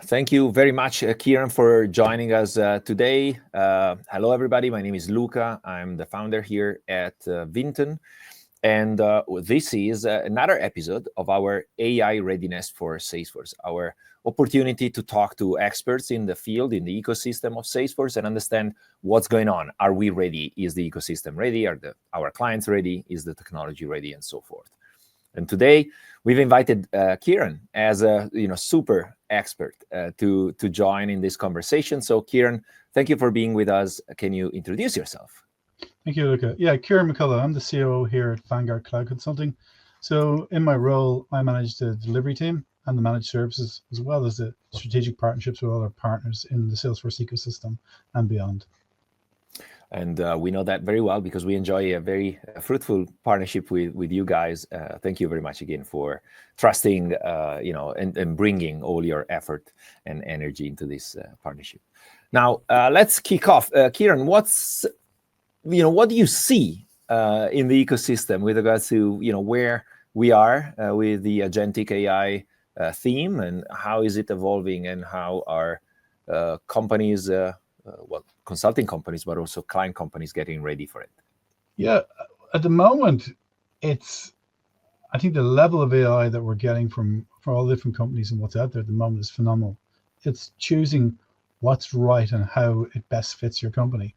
Thank you very much, Ciaran, for joining us today. Hello, everybody. My name is Luca. I'm the founder here at Vinton. And this is another episode of our AI Readiness for Salesforce, our opportunity to talk to experts in the field, in the ecosystem of Salesforce, and understand what's going on. Are we ready? Is the ecosystem ready? Are our clients ready? Is the technology ready? And so forth. And today, we've invited Ciaran as a super expert to join in this conversation. So Ciaran, thank you for being with us. Can you introduce yourself? Thank you, Luca. Yeah, Ciaran McCullagh. I'm the COO here at Vanguard Cloud Consulting. So in my role, I manage the delivery team and the managed services, as well as the strategic partnerships with all our partners in the Salesforce ecosystem and beyond. And we know that very well because we enjoy a very fruitful partnership with you guys. Thank you very much again for trusting, and bringing all your effort and energy into this partnership. Now, let's kick off. Ciaran, what do you see in the ecosystem with regards to where we are with the agentic AI theme, and how is it evolving, and how are companies, consulting companies, but also client companies getting ready for it? Yeah, at the moment, I think the level of AI that we're getting from all different companies and what's out there at the moment is phenomenal. It's choosing what's right and how it best fits your company.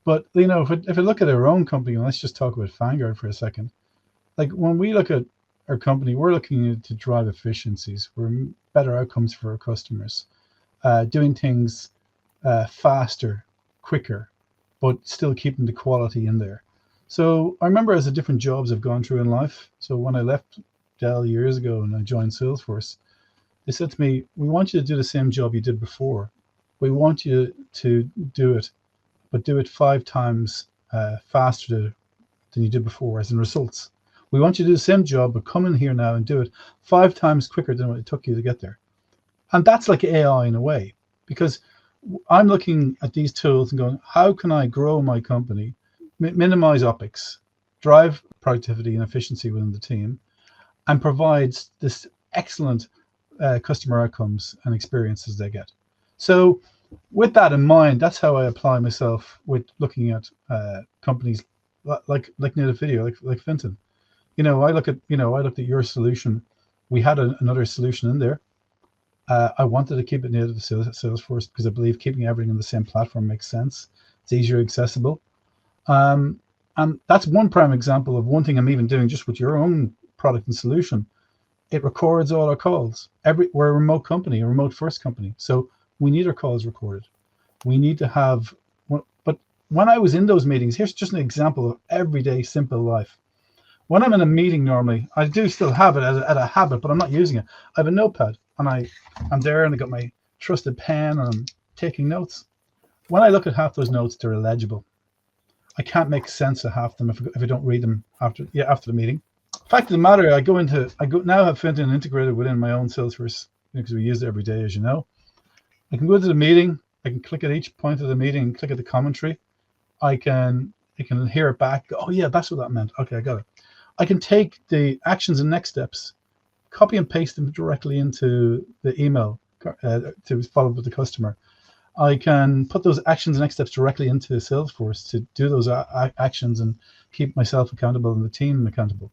But if I look at our own company, and let's just talk about Vanguard for a second. Like when we look at our company, we're looking to drive efficiencies, for better outcomes for our customers, doing things faster, quicker, but still keeping the quality in there. So I remember as the different jobs I've gone through in life. So when I left Dell years ago and I joined Salesforce, they said to me, "We want you to do the same job you did before. We want you to do it, but do it 5 times faster than you did before as in results. We want you to do the same job, but come in here now and do it 5 times quicker than what it took you to get there." And that's like AI in a way, because I'm looking at these tools and going, how can I grow my company, minimize OpEx, drive productivity and efficiency within the team, and provide this excellent customer outcomes and experiences they get. So with that in mind, that's how I apply myself with looking at companies like Native Video, like Vinton. I looked at your solution. We had another solution in there. I wanted to keep it native to Salesforce because I believe keeping everything on the same platform makes sense. It's easier accessible. And that's one prime example of one thing I'm even doing just with your own product and solution. It records all our calls. We're a remote company, a remote first company. So we need our calls recorded. We need to have, but when I was in those meetings, here's just an example of everyday simple life. When I'm in a meeting normally, I do still have it as a habit, but I'm not using it. I have a notepad and I'm there and I got my trusted pen and I'm taking notes. When I look at half those notes, they're illegible. I can't make sense of half them if I don't read them after the meeting. Fact of the matter, I now have Vinton integrated within my own Salesforce because we use it every day, as you know. I can go to the meeting. I can click at each point of the meeting and click at the commentary. I can hear it back. Oh yeah, that's what that meant. Okay, I got it. I can take the actions and next steps, copy and paste them directly into the email to follow up with the customer. I can put those actions and next steps directly into Salesforce to do those actions and keep myself accountable and the team accountable.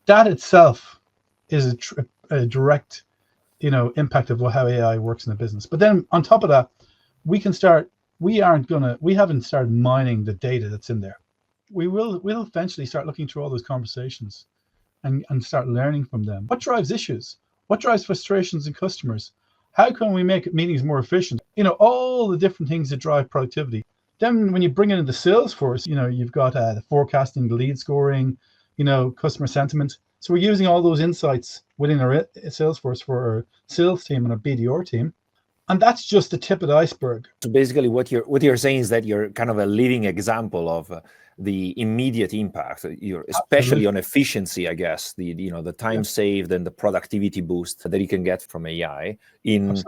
That itself is a direct, impact of how AI works in the business. But then on top of that, we haven't started mining the data that's in there. We'll eventually start looking through all those conversations and start learning from them. What drives issues? What drives frustrations in customers? How can we make meetings more efficient? All the different things that drive productivity. Then when you bring it into Salesforce, you've got the forecasting, the lead scoring, customer sentiment. So we're using all those insights within our Salesforce for our sales team and our BDR team. And that's just the tip of the iceberg. So basically what you're saying is that you're kind of a living example of the immediate impact, especially on efficiency, I guess, the time saved and the productivity boost that you can get from AI in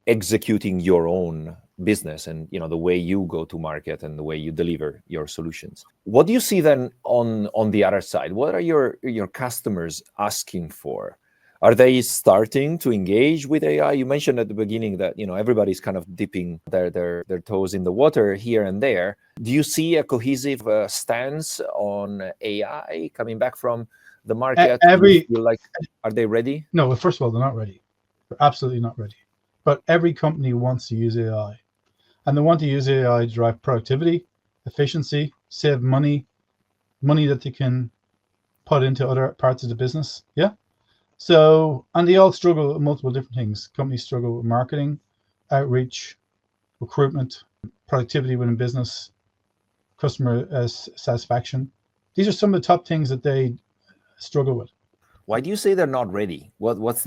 executing your own business and the way you go to market and the way you deliver your solutions. What do you see then on the other side? What are your customers asking for? Are they starting to engage with AI? You mentioned at the beginning that everybody's kind of dipping their toes in the water here and there. Do you see a cohesive stance on AI coming back from the market? Do you feel like, are they ready? No, well, first of all, they're not ready. They're absolutely not ready. But every company wants to use AI, and they want to use AI to drive productivity, efficiency, save money that they can put into other parts of the business. Yeah. So, and they all struggle with multiple different things. Companies struggle with marketing, outreach, recruitment, productivity within business, customer satisfaction. These are some of the top things that they struggle with. Why do you say they're not ready? What's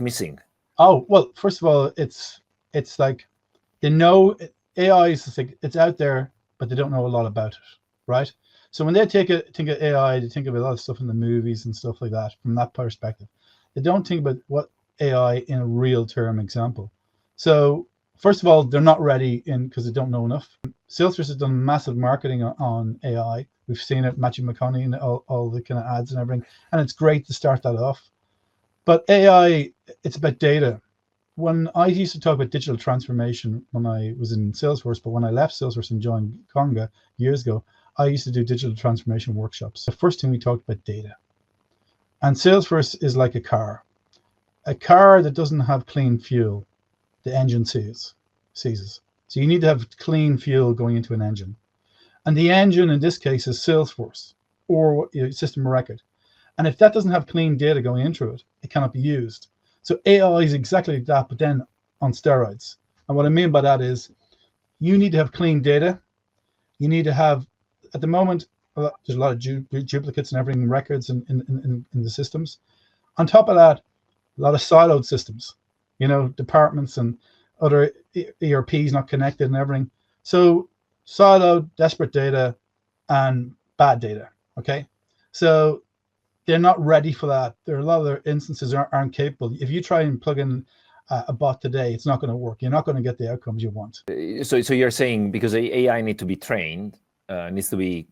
missing? Oh, well, first of all, it's like they know AI is like, it's out there, but they don't know a lot about it, right? So when they think of AI, they think of a lot of stuff in the movies and stuff like that from that perspective. They don't think about what AI in a real term example. So first of all, they're not ready because they don't know enough. Salesforce has done massive marketing on AI. We've seen it, Matthew McConaughey and all the kind of ads and everything, and it's great to start that off. But AI, it's about data. When I used to talk about digital transformation when I was in Salesforce, but when I left Salesforce and joined Conga years ago, I used to do digital transformation workshops. The first thing we talked about data. And Salesforce is like a car. A car that doesn't have clean fuel, the engine seizes. So you need to have clean fuel going into an engine. And the engine in this case is Salesforce or system of record. And if that doesn't have clean data going into it, it cannot be used. So AI is exactly like that, but then on steroids. And what I mean by that is you need to have clean data. You need to have, at the moment, there's a lot of duplicates and everything, records in the systems. On top of that, a lot of siloed systems, departments and other ERPs not connected and everything. So siloed, desperate data and bad data, okay? So they're not ready for that. There are a lot of their instances aren't capable. If you try and plug in a bot today, it's not going to work. You're not going to get the outcomes you want. So you're saying because AI needs to be trained, needs to be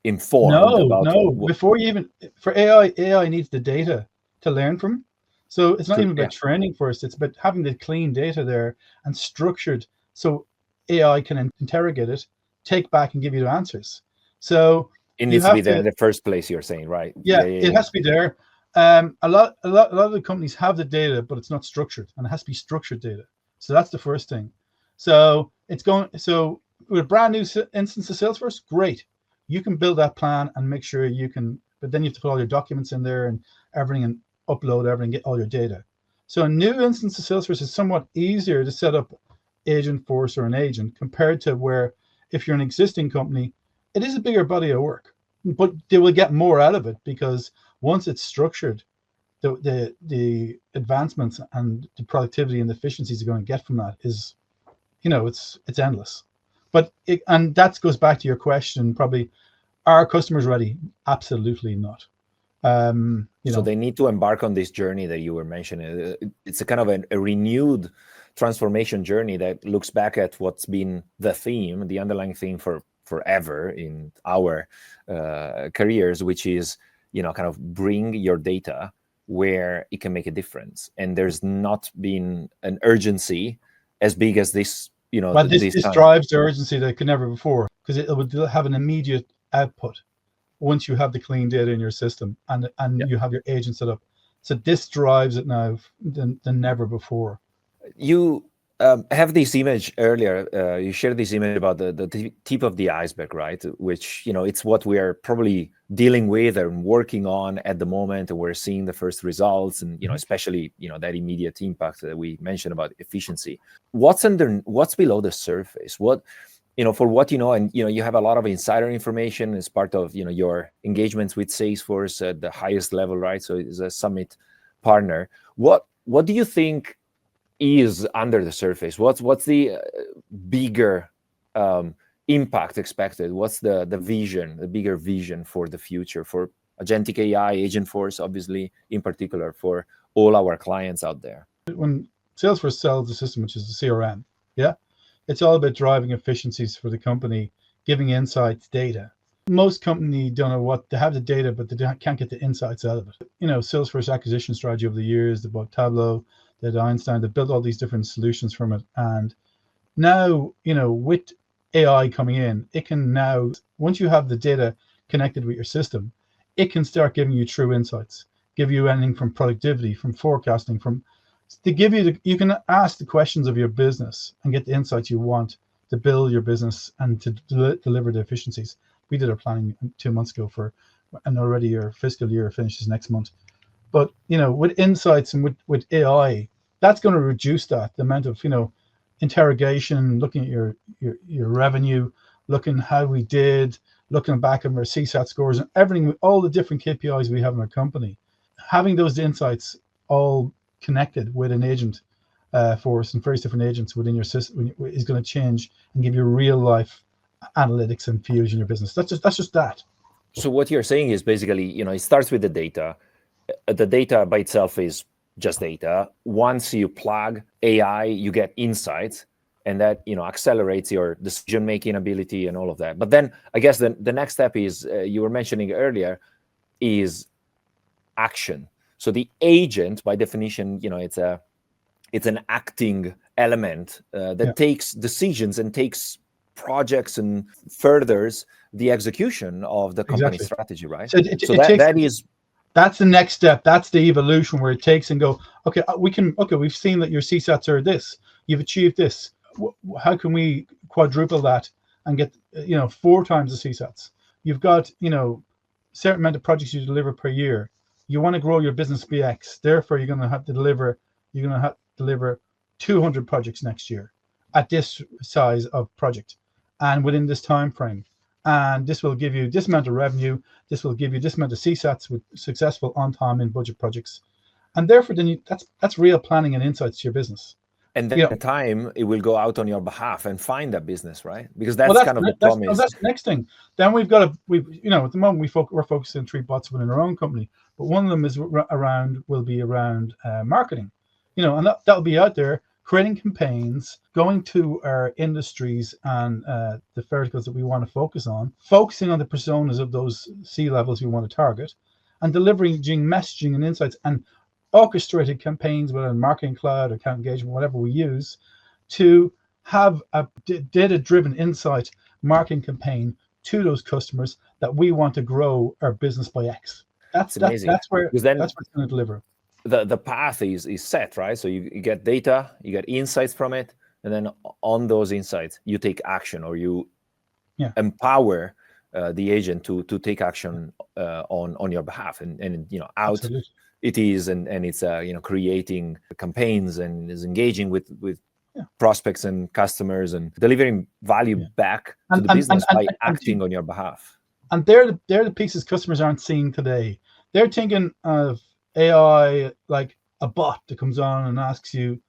informed about. No. Before you even for AI needs the data to learn from. So it's not even about training first. It's about having the clean data there and structured so AI can interrogate it, take back and give you the answers. So it needs to be there in the first place, you're saying, right? Yeah, it has to be there. A lot of the companies have the data, but it's not structured, and it has to be structured data. So that's the first thing. So with a brand new instance of Salesforce, great. You can build that plan and make sure you can, but then you have to put all your documents in there and everything and upload everything, get all your data. So a new instance of Salesforce is somewhat easier to set up Agentforce or an agent compared to where if you're an existing company, it is a bigger body of work, but they will get more out of it because once it's structured, the advancements and the productivity and the efficiencies you're going to get from that is, it's endless. And that goes back to your question, probably, are customers ready? Absolutely not. So they need to embark on this journey that you were mentioning. It's a kind of a renewed transformation journey that looks back at what's been the theme, the underlying theme for forever in our careers, which is, kind of bring your data where it can make a difference. And there's not been an urgency as big as this, But this drives the urgency that could never before, because it would have an immediate output once you have the clean data in your system and you have your agent set up. So this drives it now than never before. You have this image earlier. You shared this image about the tip of the iceberg, right? Which, it's what we are probably dealing with and working on at the moment. And we're seeing the first results and, especially, that immediate impact that we mentioned about efficiency. What's below the surface? For what and you have a lot of insider information as part of your engagements with Salesforce at the highest level, right? So it's a summit partner. What do you think is under the surface? What's the bigger impact expected? What's the vision, the bigger vision for the future for agentic AI, Agentforce, obviously in particular for all our clients out there? When Salesforce sells the system, which is the CRM, it's all about driving efficiencies for the company, giving insights, data. Most companies don't know what they have the data, but they can't get the insights out of it. Salesforce acquisition strategy over the years, they bought Tableau, they had Einstein, they built all these different solutions from it. And now, with AI coming in, it can now, once you have the data connected with your system, it can start giving you true insights, give you anything from productivity, from forecasting, you can ask the questions of your business and get the insights you want to build your business and to deliver the efficiencies. We did our planning 2 months ago and already your fiscal year finishes next month. But, with insights and with AI, that's going to reduce the amount of, interrogation, looking at your revenue, looking how we did, looking back at our CSAT scores and everything, all the different KPIs we have in our company. Having those insights all connected with an agent force and various different agents within your system is going to change and give you real life analytics and views in your business. That's just that. So what you're saying is basically, it starts with the data. The data by itself is just data. Once you plug AI, you get insights, and that accelerates your decision-making ability and all of that. But then I guess the next step is, you were mentioning earlier, is action. So the agent, by definition, it's an acting element that takes decisions and takes projects and furthers the execution of the company strategy, right? So that's the next step. That's the evolution where it takes and go, okay, we've seen that your CSATs are this, you've achieved this. How can we quadruple that and get 4 times the CSATs? You've got certain amount of projects you deliver per year. You want to grow your business BX, therefore you're going to have to deliver 200 projects next year at this size of project and within this time frame. And this will give you this amount of revenue. This will give you this amount of CSATs with successful on time and budget projects. And therefore, then that's real planning and insights to your business. And then the time it will go out on your behalf and find that business, right? Because that's kind of the promise. That's the next thing. Then at the moment we're focusing on 3 bots within our own company, but one of them will be around marketing, and that'll be out there creating campaigns, going to our industries and the verticals that we want to focus on, focusing on the personas of those C-levels we want to target, and delivering messaging and insights and orchestrated campaigns within Marketing Cloud, account engagement, whatever we use, to have a data-driven insight marketing campaign to those customers that we want to grow our business by X. That's where it's going to deliver. The path is set, right? So you get data, you get insights from it, and then on those insights you take action, or you empower the agent to take action on your behalf, and out. Absolutely. It is, and it's creating campaigns and is engaging with prospects and customers and delivering value back to the business by acting on your behalf. And they're the pieces customers aren't seeing today. They're thinking of AI like a bot that comes on and asks you,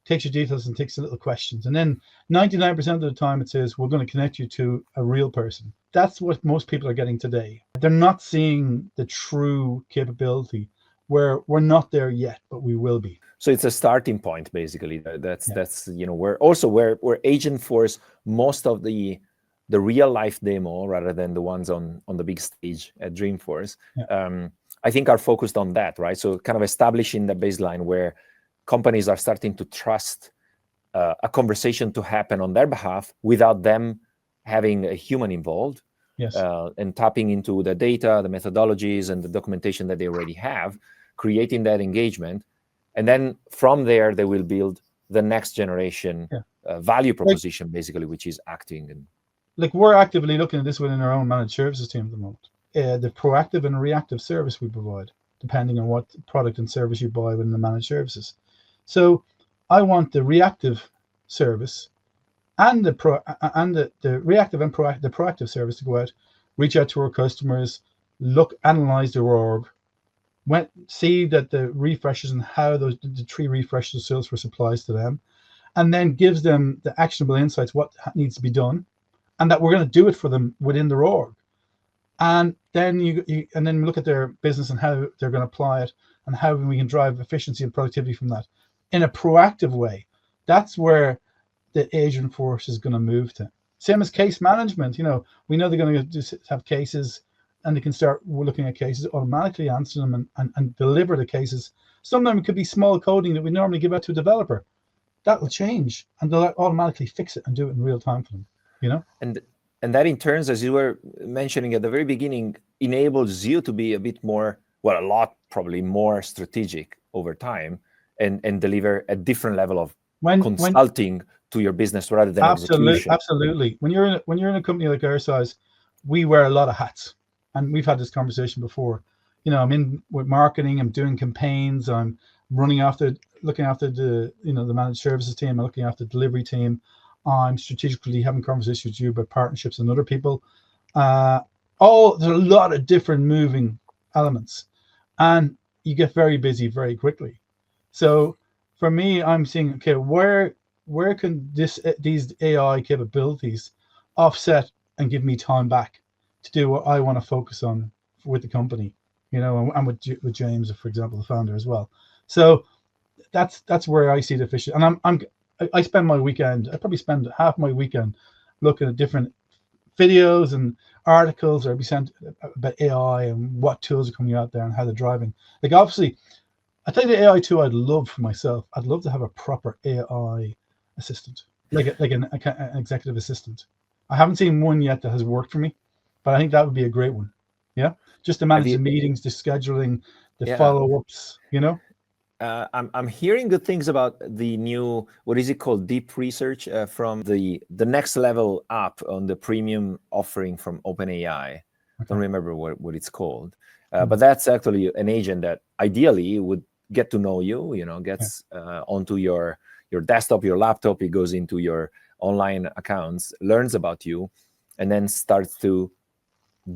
takes your details and takes a little questions, and then 99% of the time it says we're going to connect you to a real person. That's what most people are getting today. They're not seeing the true capability. Where we're not there yet, but we will be. So it's a starting point, basically. That's where Agentforce, most of the real life demo, rather than the ones on the big stage at Dreamforce, I think are focused on that, right? So kind of establishing the baseline where companies are starting to trust a conversation to happen on their behalf without them having a human involved. Yes. And tapping into the data, the methodologies, and the documentation that they already have, creating that engagement. And then from there, they will build the next generation value proposition, basically, which is acting. And we're actively looking at this within our own managed services team at the moment. The proactive and reactive service we provide, depending on what product and service you buy within the managed services. So I want the reactive service and the reactive and the proactive service to go out, reach out to our customers, analyze their org, see that the refreshes and how the 3 refreshes Salesforce applies to them, and then gives them the actionable insights, what needs to be done, and that we're going to do it for them within their org. And then you look at their business and how they're going to apply it and how we can drive efficiency and productivity from that in a proactive way. That's where the Agentforce is going to move to. Same as case management. We know they're going to just have cases, and they can start looking at cases, automatically answer them, and deliver the cases. Some of them could be small coding that we normally give out to a developer. That will change, and they'll automatically fix it and do it in real time for them. And that in turns, as you were mentioning at the very beginning, enables you to be a bit more, well, a lot probably more strategic over time, and deliver a different level of consulting to your business rather than execution. Absolutely. When you're in a company like our size, we wear a lot of hats, and we've had this conversation before. I'm in with marketing, I'm doing campaigns, I'm looking after the the managed services team, I'm looking after the delivery team, I'm strategically having conversations with you about partnerships and other people. There's a lot of different moving elements, and you get very busy very quickly. So for me, I'm seeing, okay, where can these AI capabilities offset and give me time back to do what I want to focus on with the company, and with James, for example, the founder as well. So that's where I see the efficiency. And I spend my weekend. I probably spend half my weekend looking at different videos and articles, or be sent about AI and what tools are coming out there and how they're driving. Like, obviously, I tell you, the AI tool I'd love for myself. I'd love to have a proper AI assistant, like an executive assistant. I haven't seen one yet that has worked for me, but I think that would be a great one. Yeah, just to manage the meetings, the scheduling, the follow-ups. I'm hearing good things about the new, what is it called, deep research from the next level up on the premium offering from OpenAI. I don't remember what it's called, but that's actually an agent that ideally would get to know you, gets onto your desktop, your laptop. It goes into your online accounts, learns about you, and then starts to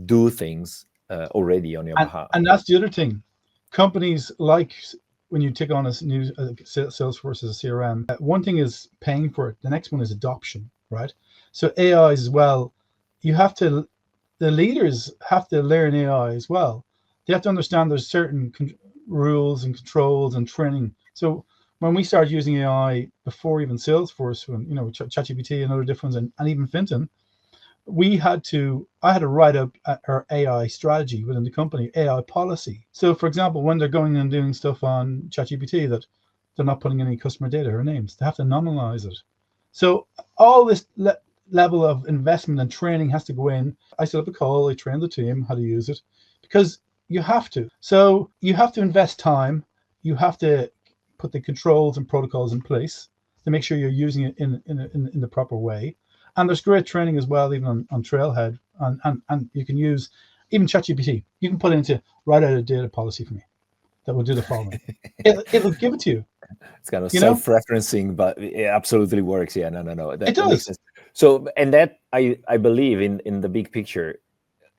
do things already on your behalf. And that's the other thing. Companies like, when you take on a new Salesforce as a CRM, one thing is paying for it. The next one is adoption, right? So AI as well, the leaders have to learn AI as well. They have to understand there's certain rules and controls and training. So when we started using AI before even Salesforce, when ChatGPT and other different ones, and even Vinton, I had to write up our AI strategy within the company, AI policy. So, for example, when they're going and doing stuff on ChatGPT, that they're not putting any customer data or names, they have to anonymize it. So all this level of investment and training has to go in. I set up a call, I train the team how to use it, because you have to. So you have to invest time. You have to put the controls and protocols in place to make sure you're using it in the proper way. And there's great training as well, even on Trailhead, and you can use even ChatGPT. You can put it into, write out a data policy for me that will do the following. It'll give it to you. It's kind of self-referencing, but it absolutely works. Yeah, no. It does. Makes sense. So, and that I believe in the big picture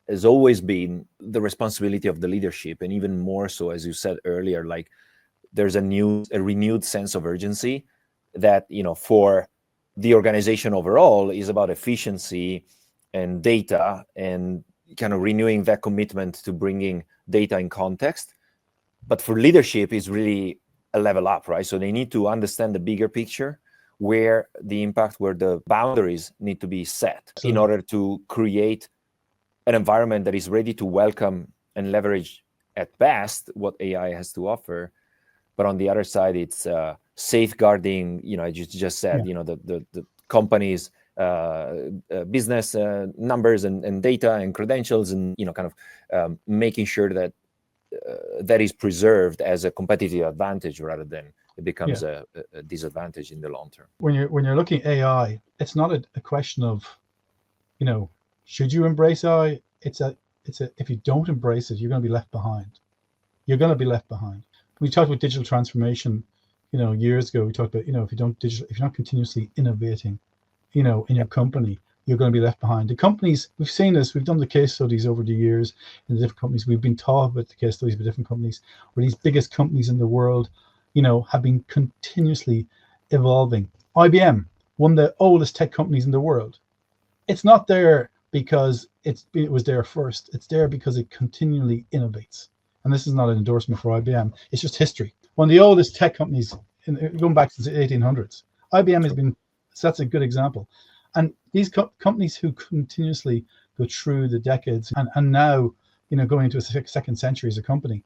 has always been the responsibility of the leadership, and even more so, as you said earlier, like there's a renewed sense of urgency that for the organization overall is about efficiency and data, and kind of renewing that commitment to bringing data in context. But for leadership is really a level up, right? So they need to understand the bigger picture, where the impact, where the boundaries need to be set in order to create an environment that is ready to welcome and leverage at best what AI has to offer. But on the other side, it's safeguarding, I just said, the company's business numbers and data and credentials, and kind of making sure that that is preserved as a competitive advantage rather than it becomes a disadvantage in the long term. When you're looking at AI, it's not a question of, should you embrace AI? It's if you don't embrace it, you're going to be left behind. You're going to be left behind. We talked about digital transformation, years ago. We talked about, if you're not continuously innovating, in your company, you're going to be left behind. The companies, we've seen this, we've done the case studies over the years in the different companies. We've been taught about the case studies with different companies, where these biggest companies in the world, have been continuously evolving. IBM, one of the oldest tech companies in the world. It's not there because it was there first. It's there because it continually innovates. And this is not an endorsement for IBM. It's just history. One of the oldest tech companies, going back since the 1800s. IBM has been, so that's a good example. And these companies who continuously go through the decades and now, going into a second century as a company,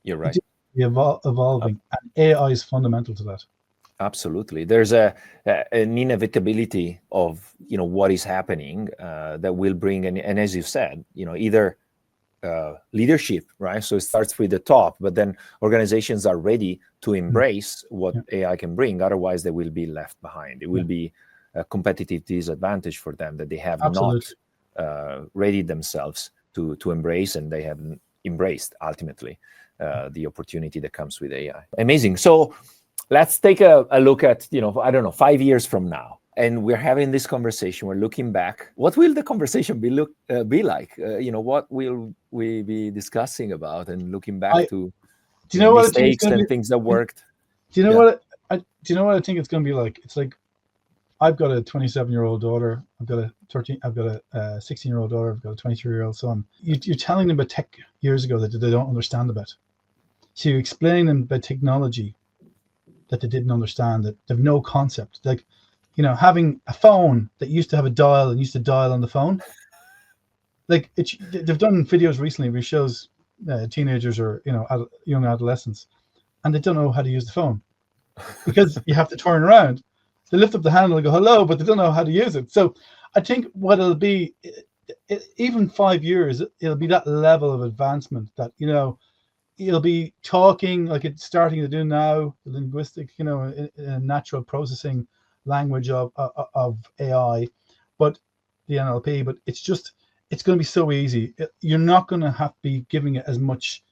You're right. Evolving, and AI is fundamental to that. Absolutely. There's an inevitability of what is happening that will bring, and as you said, either leadership, right? So it starts with the top, but then organizations are ready to embrace what AI can bring. Otherwise, they will be left behind. It will be a competitive disadvantage for them that they have not readied themselves to embrace, and they haven't embraced ultimately the opportunity that comes with AI. Amazing. So let's take a look at, 5 years from now. And we're having this conversation. We're looking back. What will the conversation be like? What will we be discussing about and looking back to mistakes and things that worked? Do you know what? Do you know what I think it's going to be like? It's like I've got a 27-year-old daughter. I've got a 16-year-old daughter. I've got a 23-year-old son. You're telling them about tech years ago that they don't understand about. So you're explaining them about technology that they didn't understand, that they have no concept. Like, having a phone that used to have a dial and used to dial on the phone. Like they've done videos recently where it shows teenagers or young adolescents, and they don't know how to use the phone because you have to turn around. They lift up the handle and go hello, but they don't know how to use it. So I think what it'll be, even 5 years, it'll be that level of advancement that it'll be talking like it's starting to do now, the linguistic, natural processing language of AI, but the NLP. But it's going to be so easy. You're not going to have to be giving it as much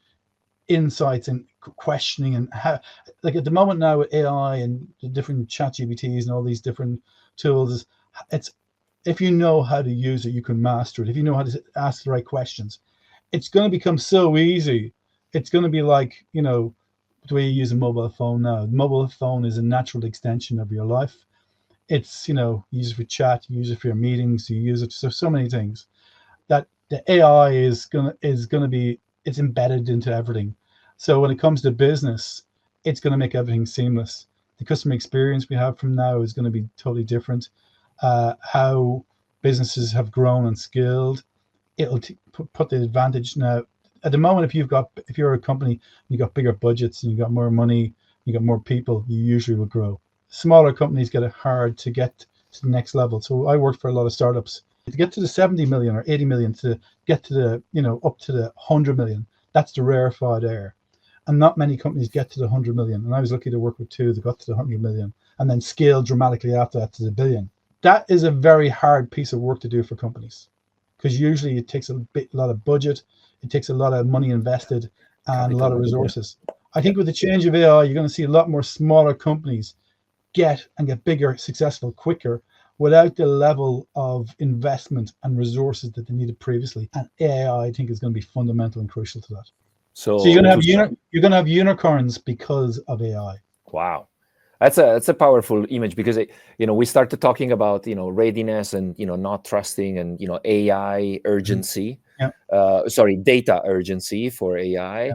insights and questioning and how, like at the moment now with AI and the different chat GPTs and all these different tools, it's if you know how to use it, you can master it. If you know how to ask the right questions, it's going to become so easy. It's going to be like, the way you use a mobile phone now. The mobile phone is a natural extension of your life. It's, you use it for chat, you use it for your meetings, you use it for so many things that the AI is going to be, it's embedded into everything. So when it comes to business, it's going to make everything seamless. The customer experience we have from now is going to be totally different. How businesses have grown and scaled, it'll put the advantage now. At the moment, if you're a company, you got bigger budgets and you got more money, you got more people, you usually will grow. Smaller companies get it hard to get to the next level. So I worked for a lot of startups. To get to the 70 million or 80 million, to get to the, up to the 100 million, that's the rarefied air. And not many companies get to the 100 million. And I was lucky to work with two that got to the 100 million and then scaled dramatically after that to the billion. That is a very hard piece of work to do for companies, because usually it takes a lot of budget. It takes a lot of money invested and a lot of resources. I think with the change of AI, you're going to see a lot more smaller companies get bigger, successful quicker, without the level of investment and resources that they needed previously. And AI, I think, is going to be fundamental and crucial to that. So you're going to have unicorns because of AI. Wow. That's a powerful image, because we started talking about readiness and not trusting and AI urgency. Data urgency for AI.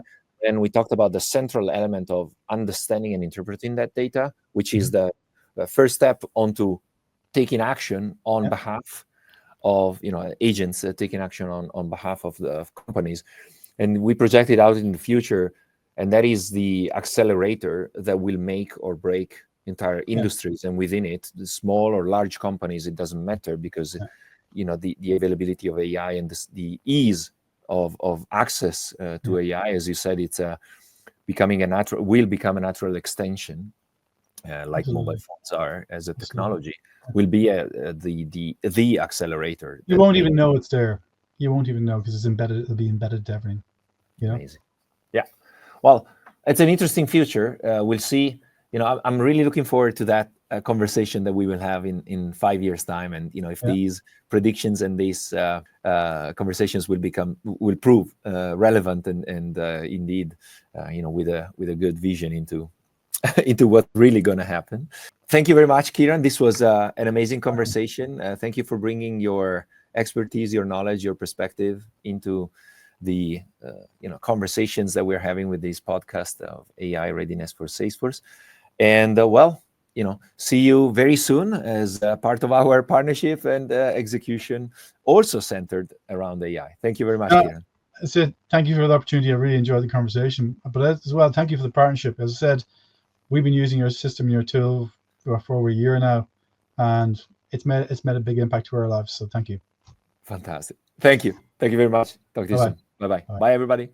And we talked about the central element of understanding and interpreting that data, which is the first step onto taking action on behalf of agents, taking action on behalf of the companies. And we projected out in the future, and that is the accelerator that will make or break entire industries. And within it, the small or large companies, it doesn't matter, because the availability of AI and the ease of access to AI, as you said, it's will become a natural extension, like mobile phones are as a technology, will be the accelerator. You won't even know it's there. You won't even know, because it's embedded. It'll be embedded to everything. Amazing. Yeah. Well, it's an interesting future. We'll see. I'm really looking forward to that conversation that we will have in 5 years' time, and if these predictions and these conversations will prove relevant and indeed with a good vision into what's really going to happen. Thank you very much, Ciaran. This was an amazing conversation. Thank you for bringing your expertise, your knowledge, your perspective into the conversations that we're having with this podcast of AI Readiness for Salesforce. And see you very soon as part of our partnership and execution, also centered around AI. Thank you very much, Ciaran. Sid, thank you for the opportunity. I really enjoyed the conversation. But as well, thank you for the partnership. As I said, we've been using your system, your tool for over a year now, and it's made a big impact to our lives. So thank you. Fantastic. Thank you. Thank you very much. Talk to you soon. Bye-bye. Bye, everybody.